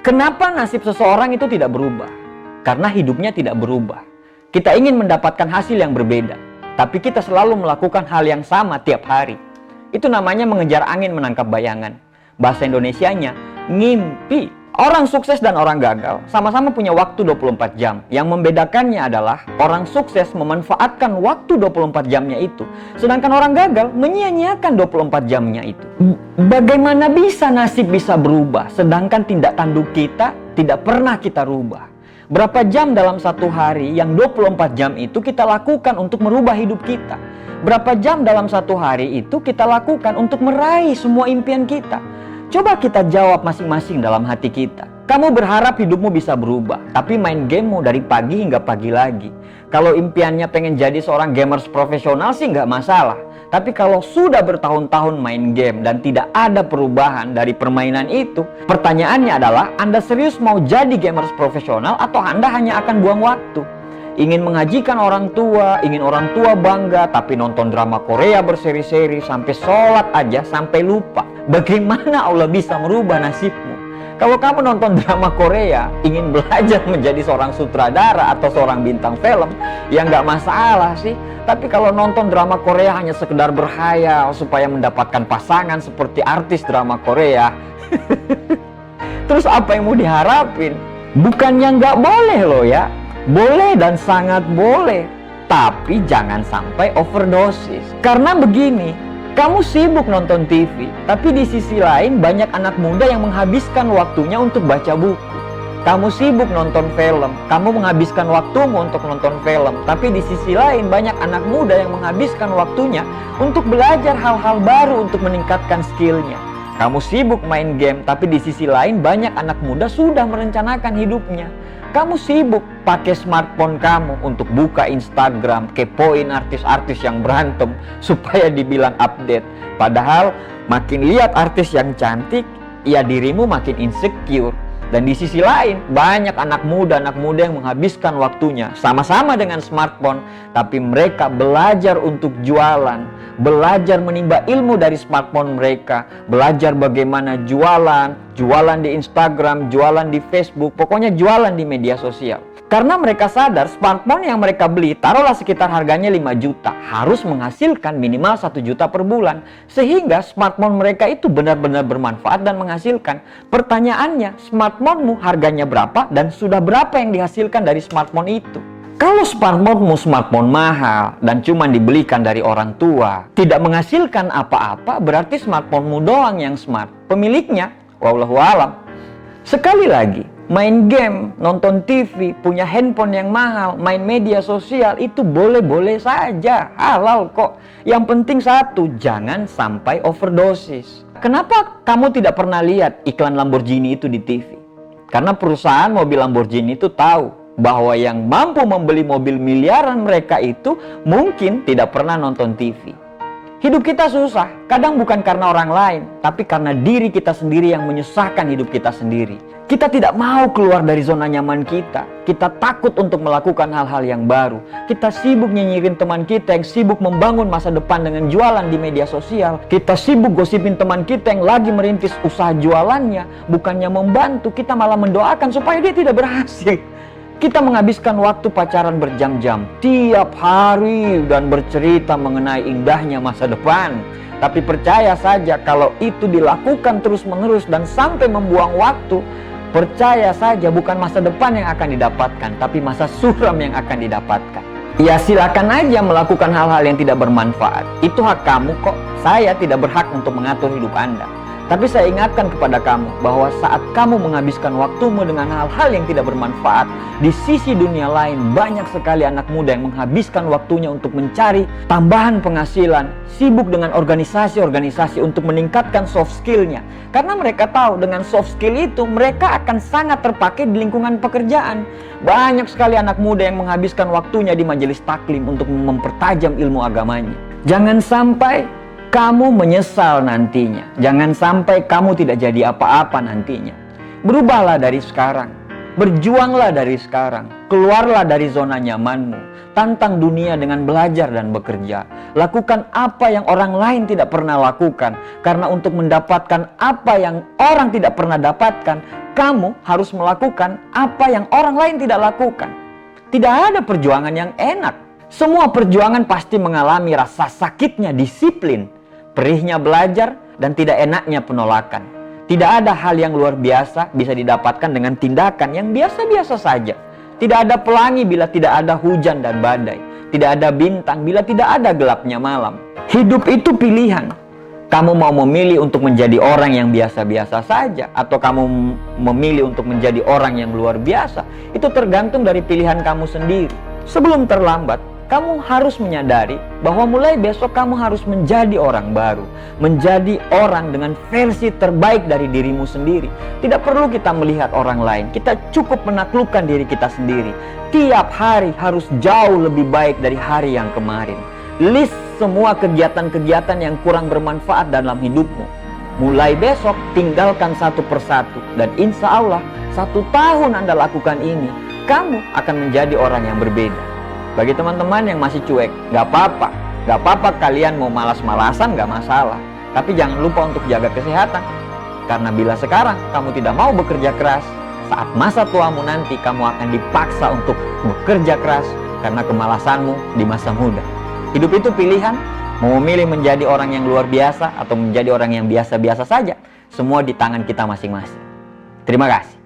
Kenapa nasib seseorang itu tidak berubah? Karena hidupnya tidak berubah. Kita ingin mendapatkan hasil yang berbeda, tapi kita selalu melakukan hal yang sama tiap hari. Itu namanya mengejar angin menangkap bayangan. Bahasa Indonesianya, ngimpi. Orang sukses dan orang gagal sama-sama punya waktu 24 jam. Yang membedakannya adalah orang sukses memanfaatkan waktu 24 jamnya itu, sedangkan orang gagal menyia-nyiakan 24 jamnya itu. Bagaimana bisa nasib bisa berubah, sedangkan tindak tanduk kita tidak pernah kita rubah? Berapa jam dalam satu hari yang 24 jam itu kita lakukan untuk merubah hidup kita? Berapa jam dalam satu hari itu kita lakukan untuk meraih semua impian kita? Coba kita jawab masing-masing dalam hati kita. Kamu berharap hidupmu bisa berubah, tapi main gamemu dari pagi hingga pagi lagi. Kalau impiannya pengen jadi seorang gamers profesional sih nggak masalah. Tapi kalau sudah bertahun-tahun main game dan tidak ada perubahan dari permainan itu, pertanyaannya adalah Anda serius mau jadi gamers profesional atau Anda hanya akan buang waktu? Ingin mengajikan orang tua, ingin orang tua bangga, tapi nonton drama Korea berseri-seri sampai sholat aja sampai lupa. Bagaimana Allah bisa merubah nasibmu? Kalau kamu nonton drama Korea, ingin belajar menjadi seorang sutradara atau seorang bintang film, ya nggak masalah sih. Tapi kalau nonton drama Korea hanya sekedar berhayal supaya mendapatkan pasangan seperti artis drama Korea, terus apa yang mau diharapin? Bukannya nggak boleh loh ya. Boleh dan sangat boleh. Tapi jangan sampai overdosis. Karena begini, kamu sibuk nonton TV, tapi di sisi lain banyak anak muda yang menghabiskan waktunya untuk baca buku. Kamu sibuk nonton film, kamu menghabiskan waktumu untuk nonton film, tapi di sisi lain banyak anak muda yang menghabiskan waktunya untuk belajar hal-hal baru untuk meningkatkan skillnya. Kamu sibuk main game, tapi di sisi lain banyak anak muda sudah merencanakan hidupnya. Kamu sibuk pakai smartphone kamu untuk buka Instagram, kepoin artis-artis yang berantem supaya dibilang update. Padahal makin lihat artis yang cantik, ya dirimu makin insecure. Dan di sisi lain, banyak anak muda yang menghabiskan waktunya sama-sama dengan smartphone, tapi mereka belajar untuk jualan, belajar menimba ilmu dari smartphone mereka, belajar bagaimana jualan di Instagram, jualan di Facebook, pokoknya jualan di media sosial. Karena mereka sadar smartphone yang mereka beli, taruhlah sekitar harganya 5 juta, harus menghasilkan minimal 1 juta per bulan. Sehingga smartphone mereka itu benar-benar bermanfaat dan menghasilkan. Pertanyaannya, smartphone-mu harganya berapa dan sudah berapa yang dihasilkan dari smartphone itu? Kalau smartphone-mu smartphone mahal dan cuma dibelikan dari orang tua, tidak menghasilkan apa-apa, berarti smartphone-mu doang yang smart. Pemiliknya, wallahu alam. Sekali lagi, main game, nonton TV, punya handphone yang mahal, main media sosial itu boleh-boleh saja, halal kok. Yang penting satu, jangan sampai overdosis. Kenapa kamu tidak pernah lihat iklan Lamborghini itu di TV? Karena perusahaan mobil Lamborghini itu tahu bahwa yang mampu membeli mobil miliaran mereka itu mungkin tidak pernah nonton TV. Hidup kita susah, kadang bukan karena orang lain, tapi karena diri kita sendiri yang menyusahkan hidup kita sendiri. Kita tidak mau keluar dari zona nyaman kita. Kita takut untuk melakukan hal-hal yang baru. Kita sibuk nyinyirin teman kita yang sibuk membangun masa depan dengan jualan di media sosial. Kita sibuk gosipin teman kita yang lagi merintis usaha jualannya. Bukannya membantu, kita malah mendoakan supaya dia tidak berhasil. Kita menghabiskan waktu pacaran berjam-jam tiap hari dan bercerita mengenai indahnya masa depan. Tapi percaya saja kalau itu dilakukan terus-menerus dan sampai membuang waktu, percaya saja bukan masa depan yang akan didapatkan, tapi masa suram yang akan didapatkan. Ya silakan aja melakukan hal-hal yang tidak bermanfaat. Itu hak kamu kok. Saya tidak berhak untuk mengatur hidup Anda. Tapi saya ingatkan kepada kamu bahwa saat kamu menghabiskan waktumu dengan hal-hal yang tidak bermanfaat, di sisi dunia lain banyak sekali anak muda yang menghabiskan waktunya untuk mencari tambahan penghasilan, sibuk dengan organisasi-organisasi untuk meningkatkan soft skill-nya. Karena mereka tahu dengan soft skill itu mereka akan sangat terpakai di lingkungan pekerjaan. Banyak sekali anak muda yang menghabiskan waktunya di majelis taklim untuk mempertajam ilmu agamanya. Jangan sampai kamu menyesal nantinya. Jangan sampai kamu tidak jadi apa-apa nantinya. Berubahlah dari sekarang. Berjuanglah dari sekarang. Keluarlah dari zona nyamanmu. Tantang dunia dengan belajar dan bekerja. Lakukan apa yang orang lain tidak pernah lakukan. Karena untuk mendapatkan apa yang orang tidak pernah dapatkan, kamu harus melakukan apa yang orang lain tidak lakukan. Tidak ada perjuangan yang enak. Semua perjuangan pasti mengalami rasa sakitnya disiplin, perihnya belajar, dan tidak enaknya penolakan. Tidak ada hal yang luar biasa bisa didapatkan dengan tindakan yang biasa-biasa saja. Tidak ada pelangi bila tidak ada hujan dan badai. Tidak ada bintang bila tidak ada gelapnya malam. Hidup itu pilihan. Kamu mau memilih untuk menjadi orang yang biasa-biasa saja, atau kamu memilih untuk menjadi orang yang luar biasa, itu tergantung dari pilihan kamu sendiri. Sebelum terlambat, kamu harus menyadari bahwa mulai besok kamu harus menjadi orang baru, menjadi orang dengan versi terbaik dari dirimu sendiri. Tidak perlu kita melihat orang lain, kita cukup menaklukkan diri kita sendiri. Tiap hari harus jauh lebih baik dari hari yang kemarin. List semua kegiatan-kegiatan yang kurang bermanfaat dalam hidupmu. Mulai besok tinggalkan satu persatu, dan insya Allah 1 tahun Anda lakukan ini, kamu akan menjadi orang yang berbeda. Bagi teman-teman yang masih cuek, gak apa-apa. Gak apa-apa kalian mau malas-malasan, gak masalah. Tapi jangan lupa untuk jaga kesehatan. Karena bila sekarang kamu tidak mau bekerja keras, saat masa tuamu nanti kamu akan dipaksa untuk bekerja keras karena kemalasanmu di masa muda. Hidup itu pilihan, mau memilih menjadi orang yang luar biasa atau menjadi orang yang biasa-biasa saja. Semua di tangan kita masing-masing. Terima kasih.